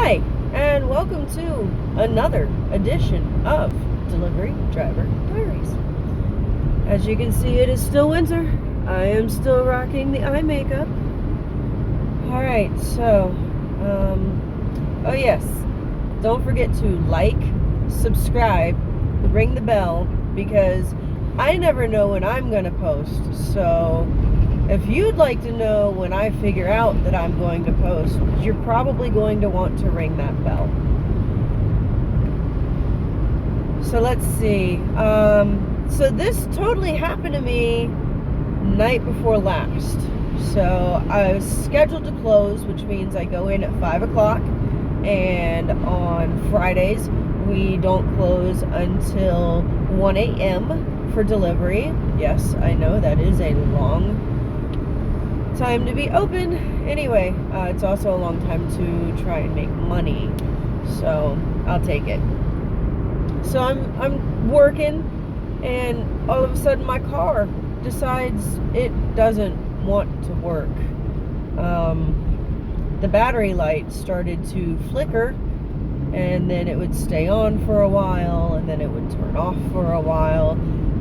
Hi, and welcome to another edition of Delivery Driver Diaries. As you can see, it is still winter. I am still rocking the eye makeup. Alright, so, oh yes, don't forget to like, subscribe, ring the bell, because I never know when I'm going to post. So, if you'd like to know when I figure out that I'm going to post, you're probably going to want to ring that bell. So let's see. So this totally happened to me night before last. So I was scheduled to close, which means I go in at 5 o'clock. And on Fridays, we don't close until 1 a.m. for delivery. Yes, I know that is a long time to be open. Anyway, it's also a long time to try and make money, so I'll take it. So I'm working, and all of a sudden my car decides it doesn't want to work. The battery light started to flicker, and then it would stay on for a while, and then it would turn off for a while.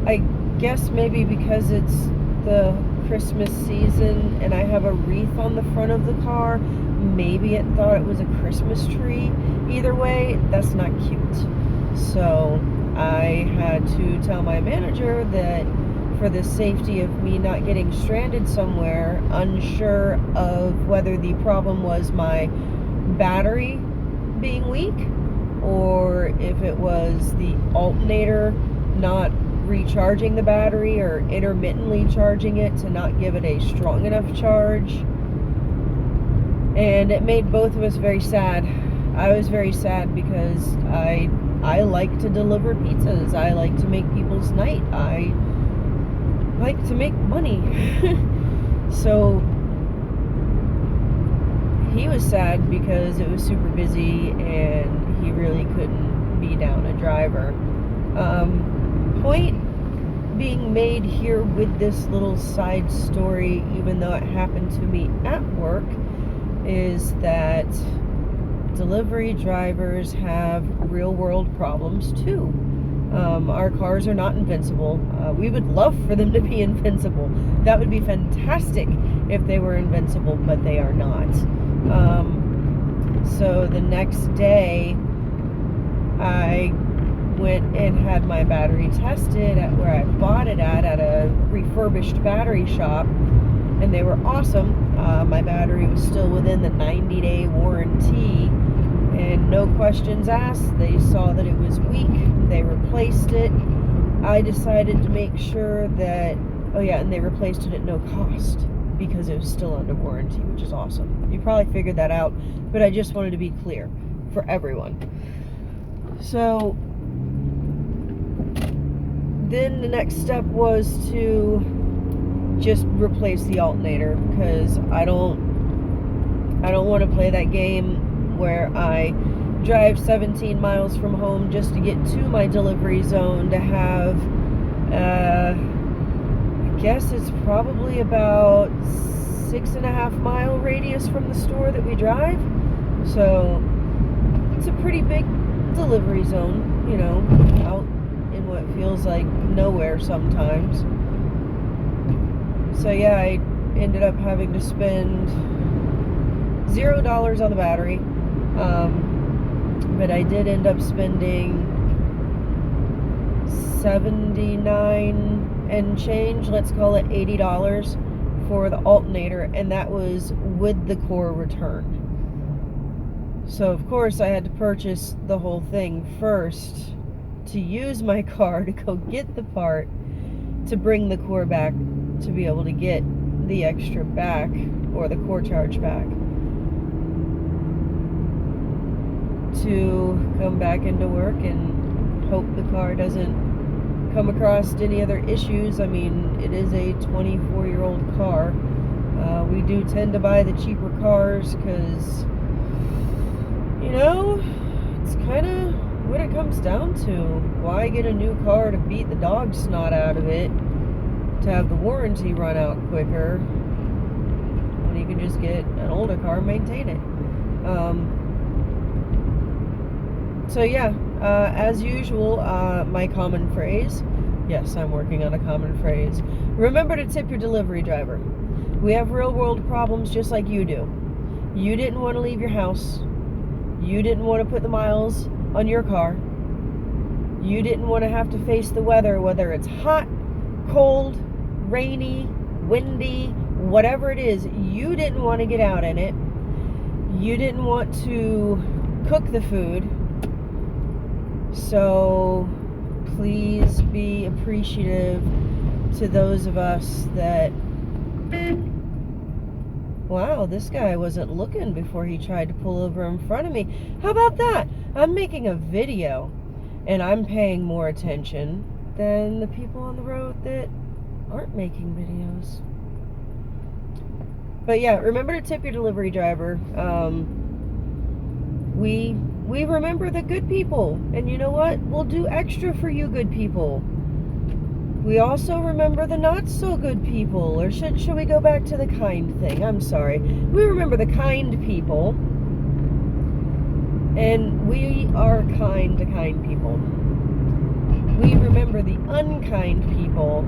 I guess maybe because it's the Christmas season and I have a wreath on the front of the car, maybe it thought it was a Christmas tree. Either way, that's not cute. So I had to tell my manager that for the safety of me not getting stranded somewhere, unsure of whether the problem was my battery being weak or if it was the alternator not recharging the battery or intermittently charging it to not give it a strong enough charge. And it made both of us very sad. I was very sad because I like to deliver pizzas. I like to make people's night. I like to make money. So he was sad because it was super busy and he really couldn't be down a driver. Point being made here with this little side story, even though it happened to me at work, is that delivery drivers have real world problems too. Our cars are not invincible. We would love for them to be invincible. That would be fantastic if they were invincible, but they are not. So the next day, I went and had my battery tested at where I bought it at a refurbished battery shop, and they were awesome. My battery was still within the 90-day warranty, and no questions asked. They saw that it was weak, they replaced it. I decided to make sure that, oh yeah, and they replaced it at no cost because it was still under warranty, which is awesome. You probably figured that out, but I just wanted to be clear for everyone. So then the next step was to just replace the alternator, because I don't want to play that game where I drive 17 miles from home just to get to my delivery zone to have I guess it's probably about 6.5 mile radius from the store that we drive. So it's a pretty big delivery zone, you know, out in what feels like nowhere sometimes. So yeah, I ended up having to spend $0 on the battery, but I did end up spending 79 and change, let's call it $80 for the alternator, and that was with the core returned. So of course I had to purchase the whole thing first to use my car to go get the part to bring the core back to be able to get the extra back, or the core charge back, to come back into work and hope the car doesn't come across any other issues. I mean, it is a 24-year-old car. We do tend to buy the cheaper cars because, you know, it's kind of what it comes down to. Why get a new car to beat the dog snot out of it to have the warranty run out quicker when you can just get an older car and maintain it? So yeah, as usual, my common phrase. Yes, I'm working on a common phrase. Remember to tip your delivery driver. We have real world problems just like you do. You didn't want to leave your house. You didn't want to put the miles on your car. You didn't want to have to face the weather, whether it's hot, cold, rainy, windy, whatever it is. You didn't want to get out in it. You didn't want to cook the food. So please be appreciative to those of us that... Wow, this guy wasn't looking before he tried to pull over in front of me. How about that? I'm making a video and I'm paying more attention than the people on the road that aren't making videos. But yeah, remember to tip your delivery driver. We remember the good people, and you know what? We'll do extra for you good people. We also remember the not so good people, or should we go back to the kind thing? I'm sorry. We remember the kind people, and we are kind to kind people. We remember the unkind people,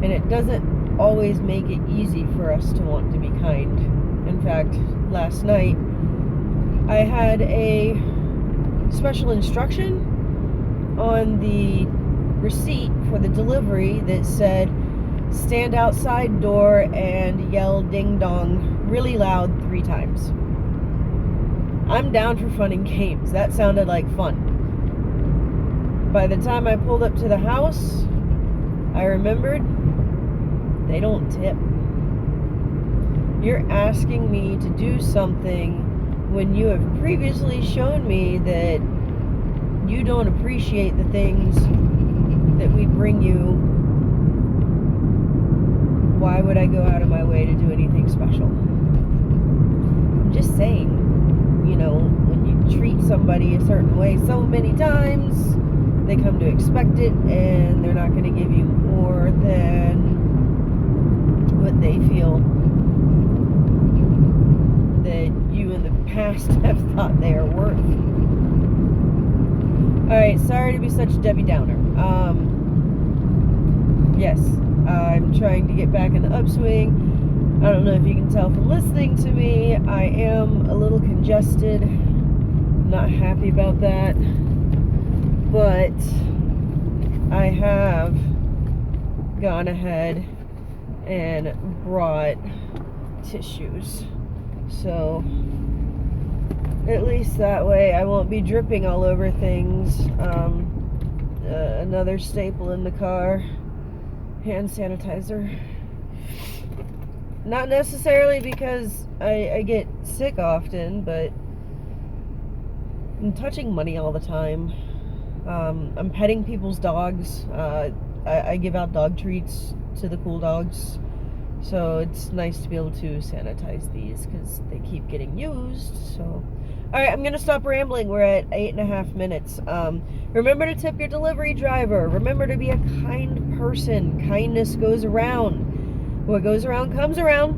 and it doesn't always make it easy for us to want to be kind. In fact, last night I had a special instruction on the receipt for the delivery that said stand outside door and yell ding dong really loud 3 times. I'm down for fun and games. That sounded like fun. By the time I pulled up to the house, I remembered they don't tip. You're asking me to do something when you have previously shown me that you don't appreciate the things that we bring you. Why would I go out of my way to do anything special? I'm just saying, you know, when you treat somebody a certain way so many times, they come to expect it, and they're not going to give you more than what they feel that you in the past have thought they are worth. Alright, sorry to be such a Debbie Downer. Yes, I'm trying to get back in the upswing. I don't know if you can tell from listening to me, I am a little congested. Not happy about that. But I have gone ahead and brought tissues. So at least that way I won't be dripping all over things. Another staple in the car, hand sanitizer. Not necessarily because I get sick often, but I'm touching money all the time. I'm petting people's dogs. I give out dog treats to the cool dogs. So it's nice to be able to sanitize these because they keep getting used. So, alright, I'm going to stop rambling. We're at 8.5 minutes. Remember to tip your delivery driver. Remember to be a kind person. Kindness goes around. What goes around comes around.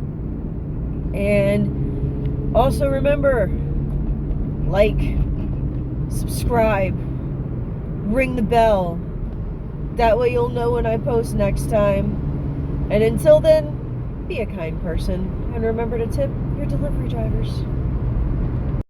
And also remember, like, subscribe, ring the bell. That way you'll know when I post next time. And until then, be a kind person, and remember to tip your delivery drivers.